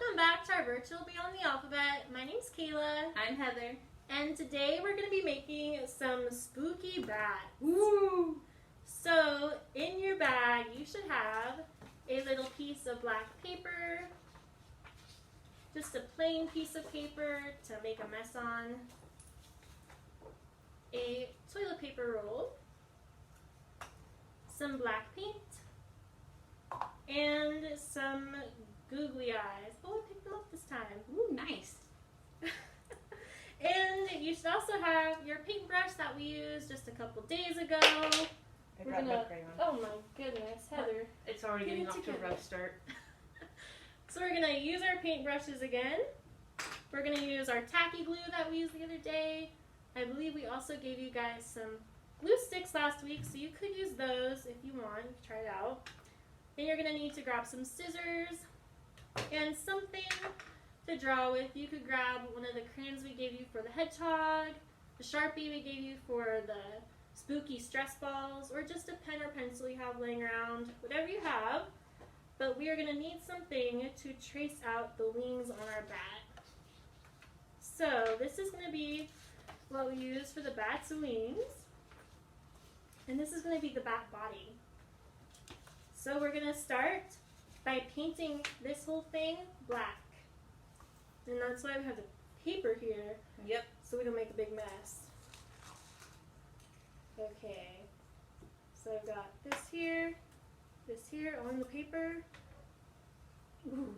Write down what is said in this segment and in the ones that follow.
welcome back to our virtual Beyond the Alphabet. My name's Kayla. I'm Heather. And today we're going to be making some spooky bats. Woo! So, in your bag, you should have a little piece of black paper, just a plain piece of paper to make a mess on, a toilet paper roll, some black paint, and some googly eyes. Oh, I picked them up this time. Ooh, nice. And you should also have your paintbrush that we used just a couple days ago. I brought my crayon. Oh my goodness, Heather. It's already Get getting it off to a together. rough start. So we're going to use our paintbrushes again. We're going to use our tacky glue that we used the other day. I believe we also gave you guys some glue sticks last week, so you could use those if you want. You can try it out. Then you're going to need to grab some scissors and something to draw with. You could grab one of the crayons we gave you for the hedgehog, the Sharpie we gave you for the spooky stress balls, or just a pen or pencil you have laying around, whatever you have. But we are going to need something to trace out the wings on our bat. So this is going to be what we use for the bat's wings. And this is going to be the bat body. So we're going to start by painting this whole thing black. And that's why we have the paper here, Yep. so we don't make a big mess. Okay, so I've got this here on the paper. Ooh,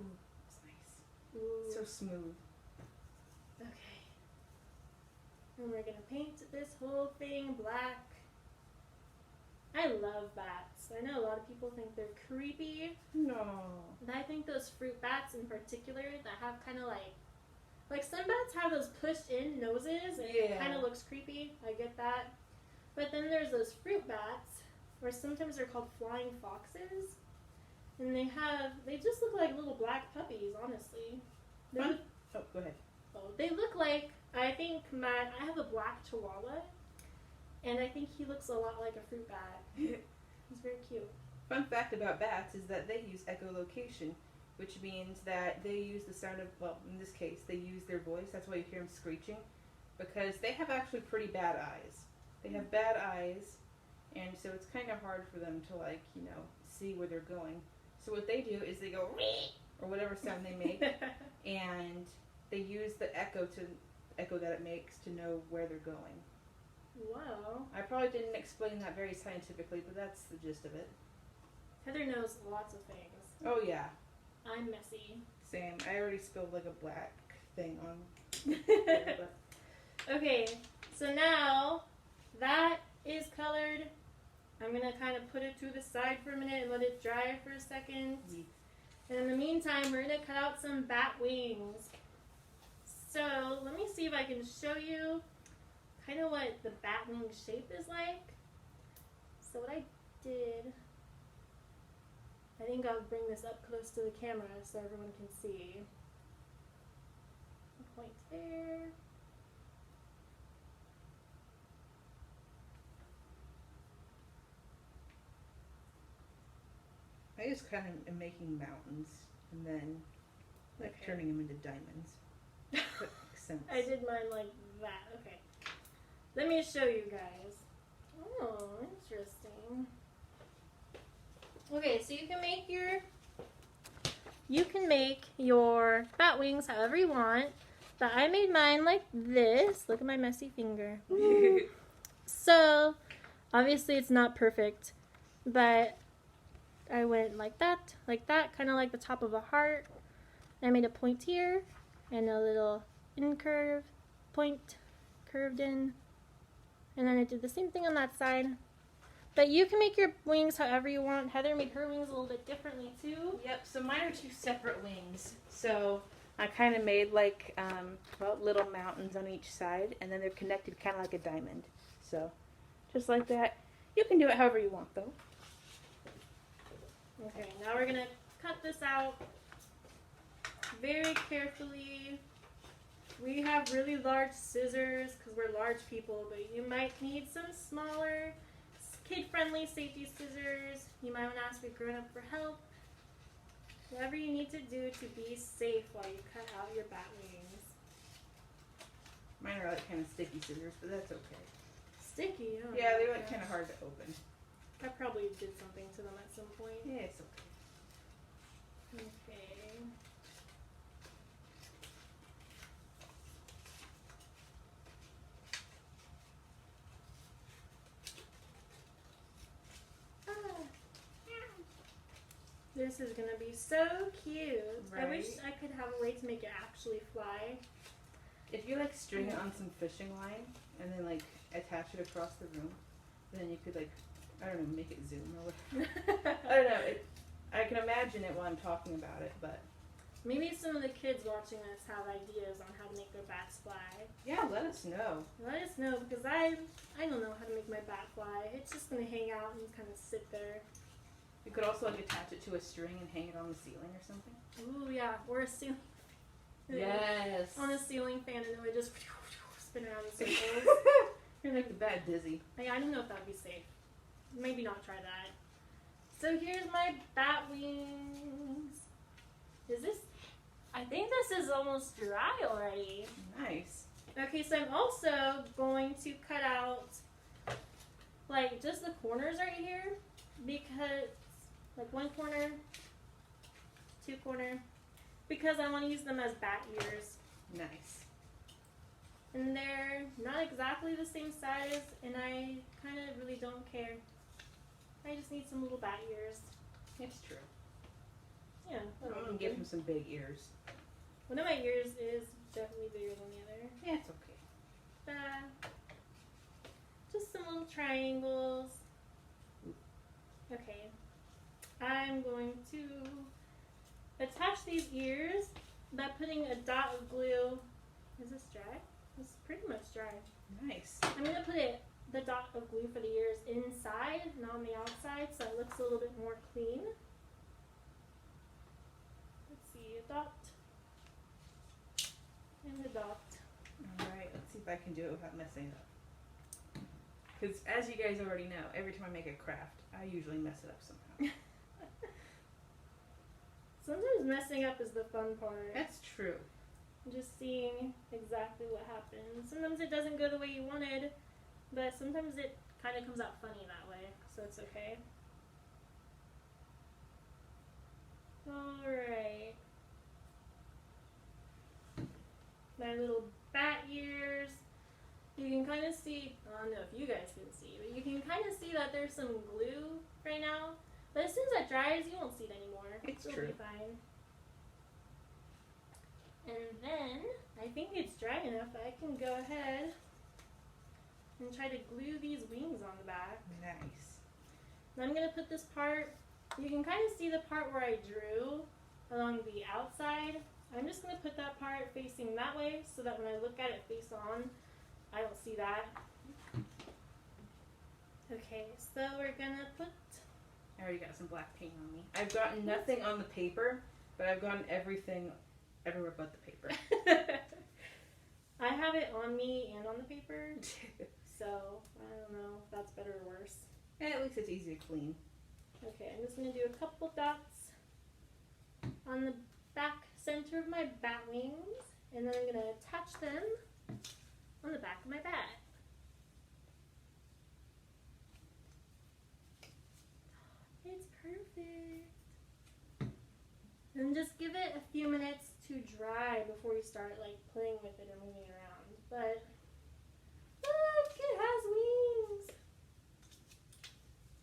it's nice. Ooh. So smooth. Okay. And we're gonna paint this whole thing black. I love bats. I know a lot of people think they're creepy. No. And I think those fruit bats in particular that have kind of like some bats have those pushed in noses and it Yeah. kind of looks creepy. I get that. But then there's those fruit bats, or sometimes they're called flying foxes. And they just look like little black puppies, honestly. They Fun. look, Oh, go ahead. they look like, I have a black chihuahua, and I think he looks a lot like a fruit bat. He's very cute. Fun fact about bats is that they use echolocation, which means that they use the sound of, well, in this case, they use their voice. That's why you hear them screeching, because they have actually pretty bad eyes. They have bad eyes, and so it's kind of hard for them to, see where they're going. So what they do is they go, or whatever sound they make, and they use the echo that it makes to know where they're going. Wow. I probably didn't explain that very scientifically, but that's the gist of it. Heather knows lots of things. Oh yeah, I'm messy. same. I already spilled like a black thing on there, but Okay, so now that is colored. I'm going to kind of put it to the side for a minute and let it dry for a second. And in the meantime, we're going to cut out some bat wings. So let me see if I can show you kind of what the bat wing shape is like. So what I did, I think I'll bring this up close to the camera so everyone can see. Point there. I just kind of am making mountains and then turning them into diamonds. That makes sense. I did mine like that. Okay. Let me show you guys. Oh, interesting. Okay, so you can make your bat wings however you want. But I made mine like this. Look at my messy finger. So, obviously it's not perfect, but I went like that, kind of like the top of a heart. I made a point here and a little incurve point curved in, and then I did the same thing on that side. But you can make your wings however you want. Heather made her wings a little bit differently too. Yep, so mine are two separate wings. So I kind of made like little mountains on each side, and then they're connected kind of like a diamond. So just like that. You can do it however you want though. Okay, now we're gonna cut this out very carefully. We have really large scissors because we're large people, but you might need some smaller, kid-friendly safety scissors. You might want to ask your grown-up for help. Whatever you need to do to be safe while you cut out your bat wings. Mine are like kind of sticky scissors, but that's okay. Sticky, oh Yeah, they my like kind of gosh. hard to open. I probably did something to them at some point. Yeah, it's okay. Okay. Ah. This is gonna be so cute. I wish Right. I could have a way to make it actually fly. If you like string it on some fishing line and then like attach it across the room, then you could like, I don't know, make it zoom or whatever. I don't know. I can imagine it while I'm talking about it, but Maybe some of the kids watching this have ideas on how to make their bats fly. yeah, let us know. Let us know because I don't know how to make my bat fly. It's just gonna hang out and kind of sit there. You could also like attach it to a string and hang it on the ceiling or something. Ooh yeah, or a ceiling. Yes. On a ceiling fan and it would just spin around in circles. You're like the bad dizzy. I don't know if that would be safe. Maybe not try that. So here's my bat wings. Is this? I think this is almost dry already. Nice. Okay, so I'm also going to cut out like just the corners right here because like one corner, two corner, because I want to use them as bat ears. Nice. And they're not exactly the same size, and I kind of really don't care. I just need some little bat ears. It's true. Yeah, I'm that'll gonna be give good. him some big ears. One of my ears is definitely bigger than the other. Yeah, it's okay. Just some little triangles. Okay. I'm going to attach these ears by putting a dot of glue. Is this dry? It's pretty much dry. Nice. I'm going to put the dot of glue for the ears inside, not on the outside, so it looks a little bit more clean. Let's see, a dot. And a dot. Alright, let's see if I can do it without messing it up. Because as you guys already know, every time I make a craft, I usually mess it up somehow. Sometimes messing up is the fun part. That's true. Just seeing exactly what happens. Sometimes it doesn't go the way you wanted, but sometimes it kind of comes out funny that way, so it's okay. Alright. My little bat ears. You can kind of see, I don't know if you guys can see, but you can kind of see that there's some glue right now. But as soon as that dries, you won't see it anymore. It's It'll true. be fine. And then, I think it's dry enough that I can go ahead and try to glue these wings on the back. Nice. And I'm going to put this part, you can kind of see the part where I drew along the outside. I'm just going to put that part facing that way so that when I look at it face on, I don't see that. Okay, so we're going to put... I already got some black paint on me. I've gotten nothing on the paper, but I've gotten everything everywhere but the paper. I have it on me and on the paper, so I don't know if that's better or worse. At least it's easy to clean. Okay, I'm just going to do a couple dots on the back center of my bat wings, and then I'm going to attach them on the back of my bat. It's perfect. And just give it a few minutes to dry before you start like playing with it and moving around. But look, it has wings.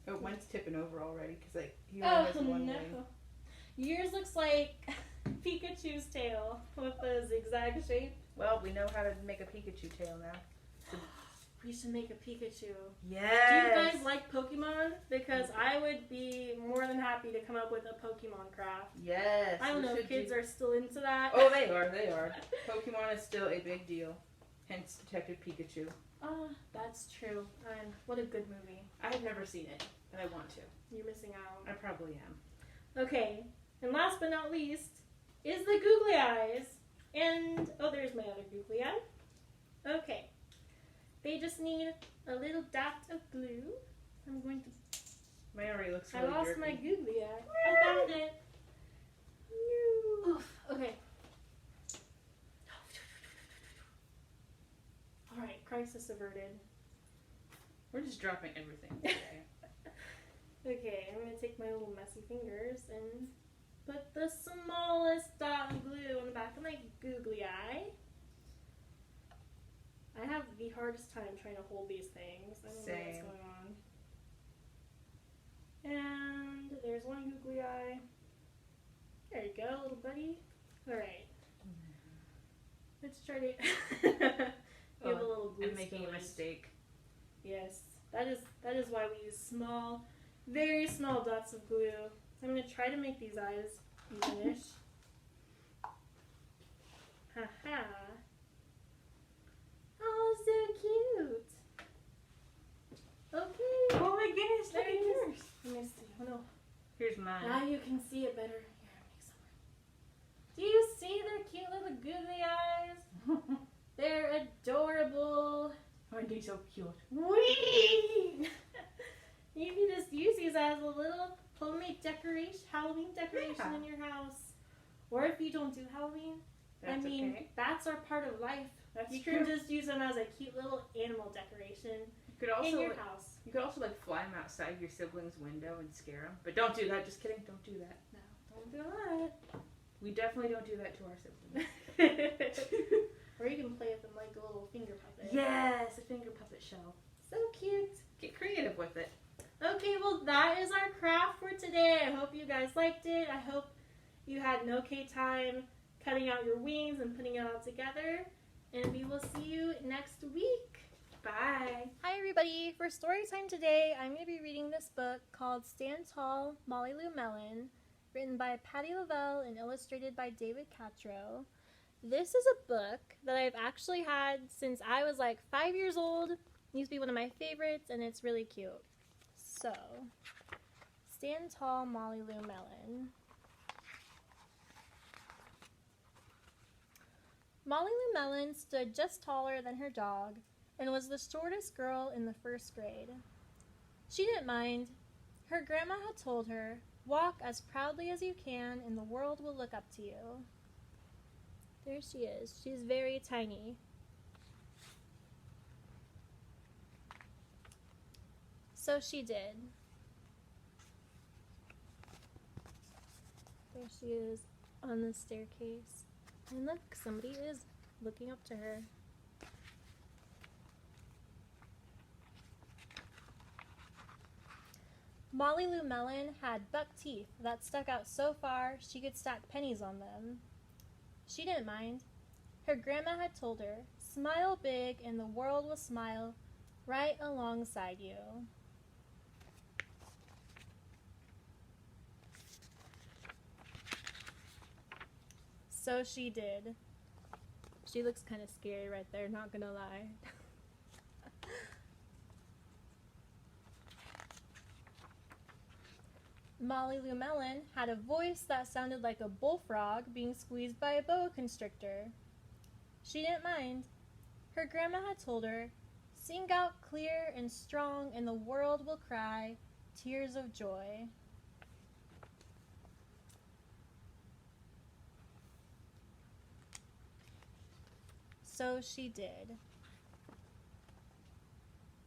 Oh, mine's tipping over already because like he only has one no. wing. Yours looks like Pikachu's tail with the zigzag shape. Well, we know how to make a Pikachu tail now. We should make a Pikachu. Yes. Do you guys like Pokemon? Because I would be more than happy to come up with a Pokemon craft. Yes. I don't we know if should kids do- are still into that. Oh, they are. They are. Pokemon is still a big deal. Hence Detective Pikachu. That's true. And what a good movie. I have never seen it, but I want to. You're missing out. I probably am. Okay, and last but not least is the googly eyes. And, oh, there's my other googly eye. Okay. They just need a little dot of glue. I'm going to... Mine already looks I really lost dirty. my googly eye. I found it. you. Oof. Okay. All right, crisis averted. We're just dropping everything today. Okay, I'm gonna take my little messy fingers and put the smallest dot of glue on the back of my googly eye. I have the hardest time trying to hold these things. I don't know what's Same. going on. And there's one googly eye. There you go, little buddy. Alright. Let's try to give a little glue I'm making a spillage. mistake. Yes. That is why we use small, very small dots of glue. I'm gonna try to make these eyes evenish. Haha. Oh, so cute. Okay. Oh my goodness, look There at it is. yours. Let me see. Oh no. Here's mine. Now you can see it better. Here, make some. Do you see their cute little googly eyes? They're adorable. Aren't they so cute? Whee! You can just use these as a little homemade decoration, Halloween decoration Yeah. in your house. Or if you don't do Halloween, That's I mean, okay. bats are part of life. That's You true. can just use them as a cute little animal decoration You could in also your house. you could also like fly them outside your sibling's window and scare them. But don't do that. Just kidding. Don't do that. No, don't do that. We definitely don't do that to our siblings. Or you can play with them like a little finger puppet. Yes, a finger puppet show. So cute. Get creative with it. Okay, well that is our craft for today. I hope you guys liked it. I hope you had an okay time cutting out your wings and putting it all together. And we will see you next week. Bye. Hi everybody. For story time today, I'm going to be reading this book called Stand Tall, Molly Lou Mellon, written by Patti Lavelle and illustrated by David Catro. This is a book that I've actually had since I was like 5 years old. It used to be one of my favorites, and it's really cute. So, Stand Tall, Molly Lou Mellon. Molly Lou Mellon stood just taller than her dog and was the shortest girl in the first grade. She didn't mind. Her grandma had told her, "Walk as proudly as you can and the world will look up to you." There she is. She's very tiny. So she did. There she is on the staircase. And look, somebody is looking up to her. Molly Lou Mellon had buck teeth that stuck out so far she could stack pennies on them. She didn't mind. Her grandma had told her, "Smile big and the world will smile right alongside you." So she did. She looks kind of scary right there, not gonna lie. Molly Lou Mellon had a voice that sounded like a bullfrog being squeezed by a boa constrictor. She didn't mind. Her grandma had told her, "Sing out clear and strong and the world will cry tears of joy." So she did.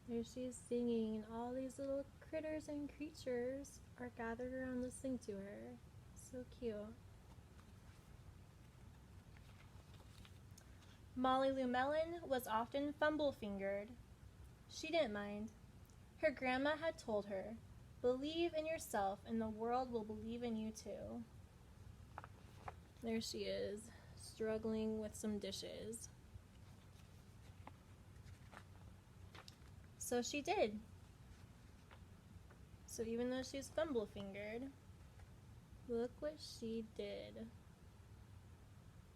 There she is singing, and all these little critters and creatures are gathered around listening to her. So cute. Molly Lou Mellon was often fumble-fingered. She didn't mind. Her grandma had told her, "Believe in yourself and the world will believe in you too." There she is, struggling with some dishes. So she did. So even though she's fumble-fingered, look what she did.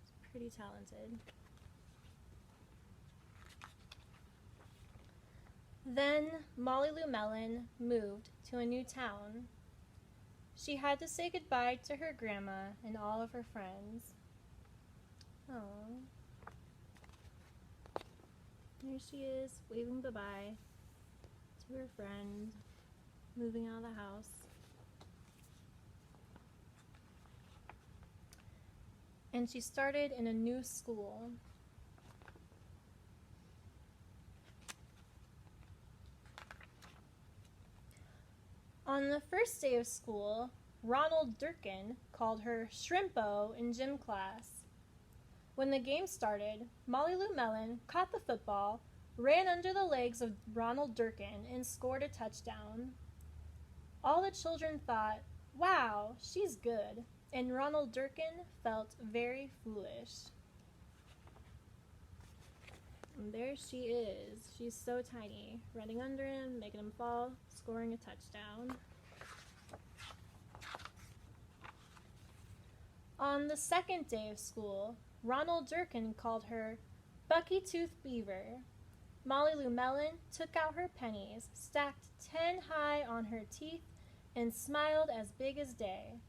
She's pretty talented. Then Molly Lou Mellon moved to a new town. She had to say goodbye to her grandma and all of her friends. Oh. There she is, waving bye-bye to her friend, moving out of the house. and she started in a new school. On the first day of school, Ronald Durkin called her Shrimpo in gym class. When the game started, Molly Lou Mellon caught the football, ran under the legs of Ronald Durkin, and scored a touchdown. All the children thought, "Wow, she's good," and Ronald Durkin felt very foolish. And there she is. She's so tiny, running under him, making him fall, scoring a touchdown. On the second day of school, Ronald Durkin called her Bucky-Tooth Beaver. Molly Lou Mellon took out her pennies, stacked 10 high on her teeth, and smiled as big as day.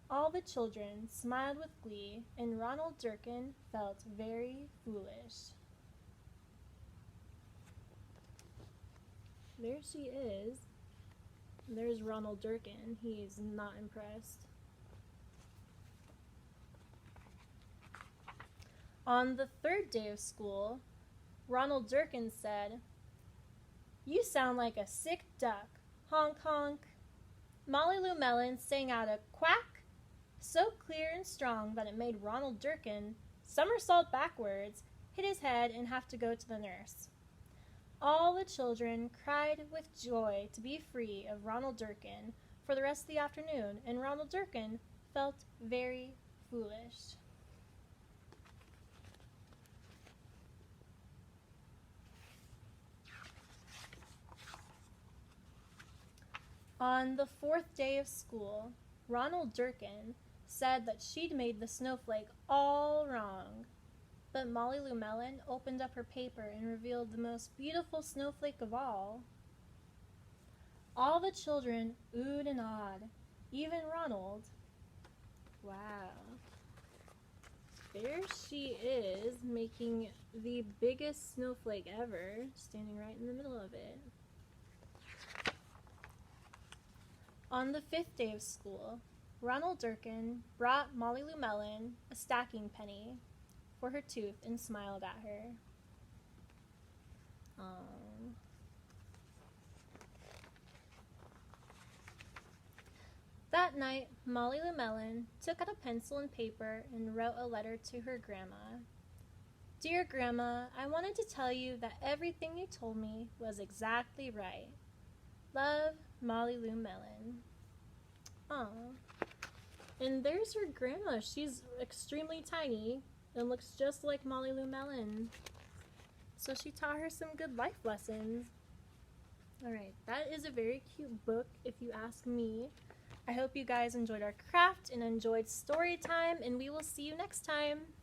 All the children smiled with glee, and Ronald Durkin felt very foolish. There she is. There's Ronald Durkin. He's not impressed. On the third day of school, Ronald Durkin said, "You sound like a sick duck. Honk, honk." Molly Lou Mellon sang out a quack so clear and strong that it made Ronald Durkin somersault backwards, hit his head, and have to go to the nurse. All the children cried with joy to be free of Ronald Durkin for the rest of the afternoon, and Ronald Durkin felt very foolish. On the fourth day of school, Ronald Durkin said that she'd made the snowflake all wrong. But Molly Lou Mellon opened up her paper and revealed the most beautiful snowflake of all. All the children oohed and awed, even Ronald. Wow. There she is, making the biggest snowflake ever, standing right in the middle of it. On the fifth day of school, Ronald Durkin brought Molly Lou Mellon a stacking penny for her tooth and smiled at her. Aww. That night, Molly Lou Mellon took out a pencil and paper and wrote a letter to her grandma. "Dear Grandma, I wanted to tell you that everything you told me was exactly right. Love, Molly Lou Mellon." Aww. And there's her grandma. She's extremely tiny and looks just like Molly Lou Mellon. So she taught her some good life lessons. Alright, that is a very cute book if you ask me. I hope you guys enjoyed our craft and enjoyed story time, and we will see you next time.